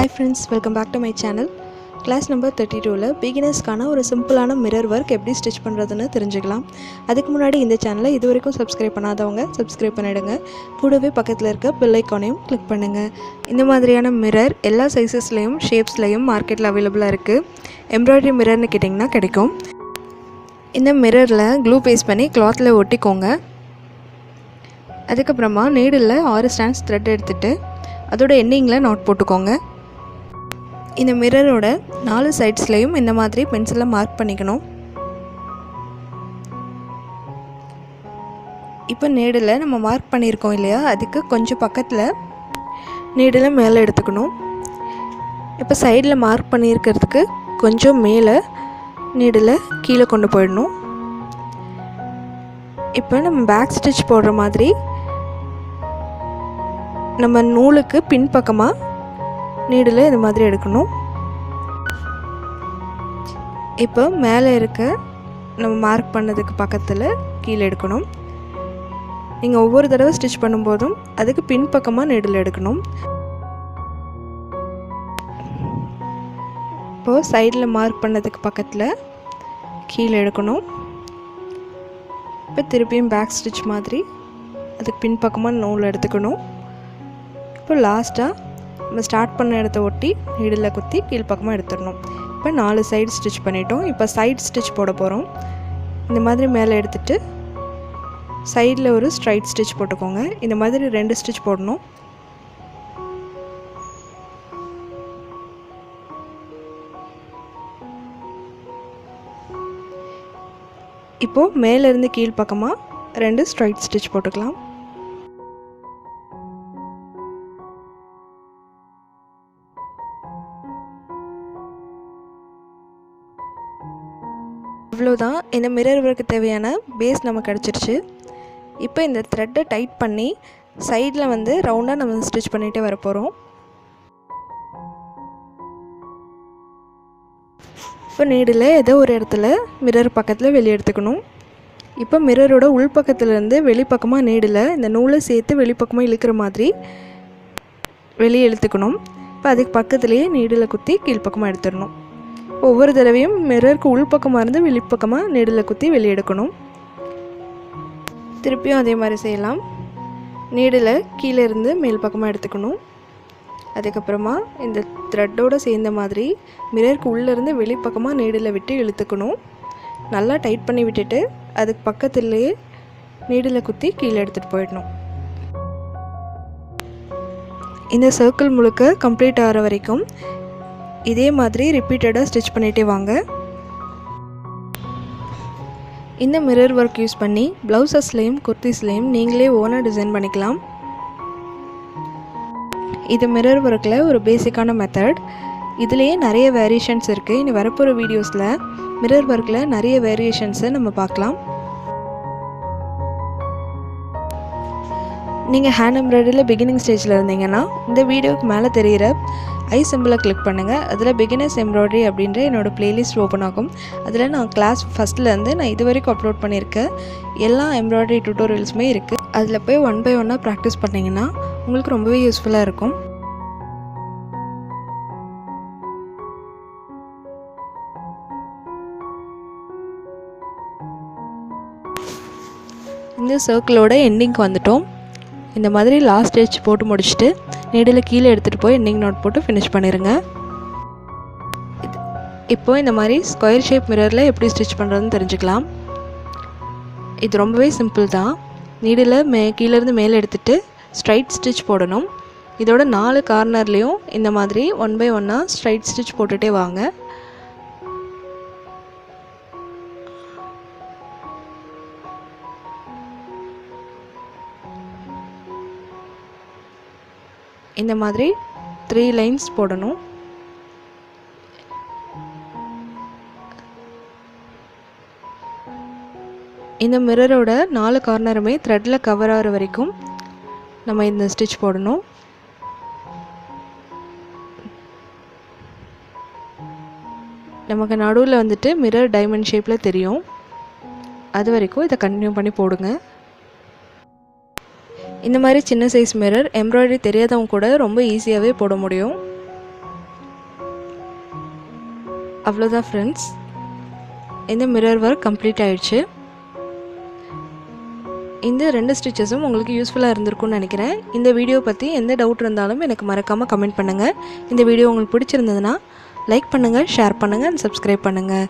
Hi friends, welcome back to my channel. Class number 32ல beginnersக்கான ஒரு சிம்பிளான mirror work எப்படி stitch பண்ணுறதுன்னு தெரிஞ்சுக்கலாம். அதுக்கு முன்னாடி இந்த சேனலை இது வரைக்கும் சப்ஸ்கிரைப் பண்ணாதவங்க சப்ஸ்கிரைப் பண்ணிடுங்க. கூடவே பக்கத்தில் இருக்க பெல் ஐக்கானையும் கிளிக் பண்ணுங்கள். இந்த மாதிரியான மிரர் எல்லா சைஸஸ்லேயும் ஷேப்ஸ்லேயும் மார்க்கெட்டில் அவைலபிளாக இருக்குது. எம்ப்ராய்டரி மிரர்னு கேட்டிங்கன்னா கிடைக்கும். இந்த மிரரில் க்ளூ பேஸ்ட் பண்ணி கிளாத்தில் ஒட்டிக்கோங்க. அதுக்கப்புறமா நீடில் 6 ஸ்டாண்ட்ஸ் த்ரெட் எடுத்துகிட்டு அதோட எண்டிங்கில் நாட் போட்டுக்கோங்க. இந்த மிரரோட 4 சைட்ஸ்லையும் இந்த மாதிரி பென்சிலில் மார்க் பண்ணிக்கணும். இப்போ நீடில் நம்ம மார்க் பண்ணியிருக்கோம் இல்லையா, அதுக்கு கொஞ்சம் பக்கத்தில் நீடில் மேலே எடுத்துக்கணும். இப்போ சைடில் மார்க் பண்ணியிருக்கிறதுக்கு கொஞ்சம் மேலே நீடில் கீழே கொண்டு போயிடணும். இப்போ நம்ம பேக் ஸ்டிச் போடுற மாதிரி நம்ம நூலுக்கு பின்பக்கமாக நீடில் இது மாதிரி எடுக்கணும். இப்போ மேலே இருக்க நம்ம மார்க் பண்ணதுக்கு பக்கத்தில் கீழே எடுக்கணும். நீங்கள் ஒவ்வொரு தடவை ஸ்டிச் பண்ணும்போதும் அதுக்கு பின்பக்கமாக நீடில் எடுக்கணும். இப்போது சைடில் மார்க் பண்ணதுக்கு பக்கத்தில் கீழே எடுக்கணும். இப்போ திருப்பியும் பேக் ஸ்டிச் மாதிரி அதுக்கு பின்பக்கமாக நூல் எடுத்துக்கணும். இப்போ லாஸ்ட்டாக நம்ம ஸ்டார்ட் பண்ண இடத்த ஒட்டி நீடில் குத்தி கீழ்ப்பக்கமாக எடுத்துடணும். இப்போ 4 சைடு ஸ்டிச் பண்ணிட்டோம். இப்போ சைட் ஸ்டிச் போட போகிறோம். இந்த மாதிரி மேலே எடுத்துகிட்டு சைடில் ஒரு ஸ்ட்ரைட் ஸ்டிச் போட்டுக்கோங்க. இந்த மாதிரி 2 ஸ்டிச் போடணும். இப்போது மேலேருந்து கீழ்ப்பக்கமாக 2 ஸ்ட்ரைட் ஸ்டிச் போட்டுக்கலாம். அவ்வளோதான், இந்த மிரர் ஒர்க்கு தேவையான பேஸ் நமக்கு கிடச்சிருச்சு. இப்போ இந்த த்ரெட்டை டைட் பண்ணி சைடில் வந்து ரவுண்டாக நம்ம ஸ்டிச் பண்ணிகிட்டே வர போகிறோம். இப்போ நீடில் ஏதோ ஒரு இடத்துல மிரர் பக்கத்தில் வெளியே எடுத்துக்கணும். இப்போ மிரரோட உள்பக்கத்துலேருந்து வெளிப்பக்கமாக நீடில் இந்த நூலை சேர்த்து வெளிப்பக்கமாக இழுக்கிற மாதிரி வெளியே இழுத்துக்கணும். இப்போ அதுக்கு பக்கத்துலேயே நீடில் குத்தி கீழ்ப்பக்கமாக எடுத்துடணும். ஒவ்வொரு தடவையும் மிரருக்கு உள்பக்கமாக இருந்து வெளிப்பக்கமாக நீடில் குத்தி வெளியே எடுக்கணும். திருப்பியும் அதே மாதிரி செய்யலாம். நீடில் கீழே இருந்து மேல் பக்கமாக எடுத்துக்கணும். அதுக்கப்புறமா இந்த த்ரெட்டோடு சேர்ந்த மாதிரி மிரருக்கு உள்ளேருந்து வெளிப்பக்கமாக நீடில் விட்டு இழுத்துக்கணும். நல்லா டைட் பண்ணி விட்டுட்டு அதுக்கு பக்கத்துலேயே நீடில் குத்தி கீழே எடுத்துகிட்டு போயிடணும். இந்த சர்க்கிள் முழுக்க கம்ப்ளீட் ஆகிற வரைக்கும் இதே மாதிரி ரிப்பீட்டடாக ஸ்டிச் பண்ணிகிட்டே வாங்க. இந்த மிரர் ஒர்க் யூஸ் பண்ணி ப்ளவுசஸ்லேயும் குர்த்திஸ்லேயும் நீங்களே ஓனாக டிசைன் பண்ணிக்கலாம். இது மிரர் ஒர்க்கில் ஒரு பேசிக்கான மெத்தட். இதுலேயே நிறைய வேரியேஷன்ஸ் இருக்குது. இனி வரப்போகிற வீடியோஸில் மிரர் ஒர்க்கில் நிறைய வேரியேஷன்ஸை நம்ம பார்க்கலாம். நீங்கள் ஹேண்ட் எம்ப்ராய்டரியில் பிகினிங் ஸ்டேஜில் இருந்தீங்கன்னா இந்த வீடியோவுக்கு மேலே தெரிகிற ஐ சிம்பிளை கிளிக் பண்ணுங்கள். அதில் பிகினர்ஸ் எம்ப்ராய்டரி அப்படின்ற என்னோடய ப்ளேலிஸ்ட் ஓப்பன் ஆகும். அதில் நான் கிளாஸ் ஃபஸ்ட்லேருந்து நான் இது வரைக்கும் அப்லோட் பண்ணியிருக்கேன் எல்லா எம்ப்ராய்டரி டியூட்டோரியல்ஸுமே இருக்குது. அதில் போய் 1 by 1 ப்ராக்டிஸ் பண்ணிங்கன்னா உங்களுக்கு ரொம்பவே யூஸ்ஃபுல்லாக இருக்கும். இந்த சர்க்கிளோட எண்டிங்க்கு வந்துட்டோம். இந்த மாதிரி லாஸ்ட் ஸ்டிச் போட்டு முடிச்சுட்டு நீடில் கீழே எடுத்துகிட்டு போய் எண்டிங் நாட் போட்டு ஃபினிஷ் பண்ணிடுங்க. இப்போது இந்த மாதிரி ஸ்கொயர் ஷேப் மிரரில் எப்படி ஸ்டிச் பண்ணுறதுன்னு தெரிஞ்சுக்கலாம். இது ரொம்பவே சிம்பிள் தான். நீடில் கீழேருந்து மேலே எடுத்துகிட்டு ஸ்ட்ரைட் ஸ்டிச் போடணும். இதோட 4 கார்னர்லேயும் இந்த மாதிரி 1 by 1 ஸ்ட்ரைட் ஸ்டிச் போட்டுகிட்டே வாங்க. இந்த மாதிரி 3 லைன்ஸ் போடணும். இந்த மிரரோட 4 கார்னருமே த்ரெட்டில் கவர் ஆகிற வரைக்கும் நம்ம இந்த ஸ்டிச் போடணும். நமக்கு நடுவில் வந்துட்டு மிரர் டைமண்ட் ஷேப்பில் தெரியும். அது வரைக்கும் இதை கண்டினியூ பண்ணி போடுங்க. இந்த மாதிரி சின்ன சைஸ் மிரர் எம்ப்ராய்டரி தெரியாதவங்க கூட ரொம்ப ஈஸியாகவே போட முடியும். அவ்வளோதான் ஃப்ரெண்ட்ஸ், இந்த மிரர் ஒர்க் கம்ப்ளீட் ஆயிடுச்சு. இந்த 2 ஸ்டிச்சஸும் உங்களுக்கு யூஸ்ஃபுல்லாக இருந்திருக்கும்னு நினைக்கிறேன். இந்த வீடியோ பற்றி எந்த டவுட் இருந்தாலும் எனக்கு மறக்காமல் கமெண்ட் பண்ணுங்கள். இந்த வீடியோ உங்களுக்கு பிடிச்சிருந்ததுன்னா லைக் பண்ணுங்கள், ஷேர் பண்ணுங்கள் அண்ட் சப்ஸ்கிரைப் பண்ணுங்கள்.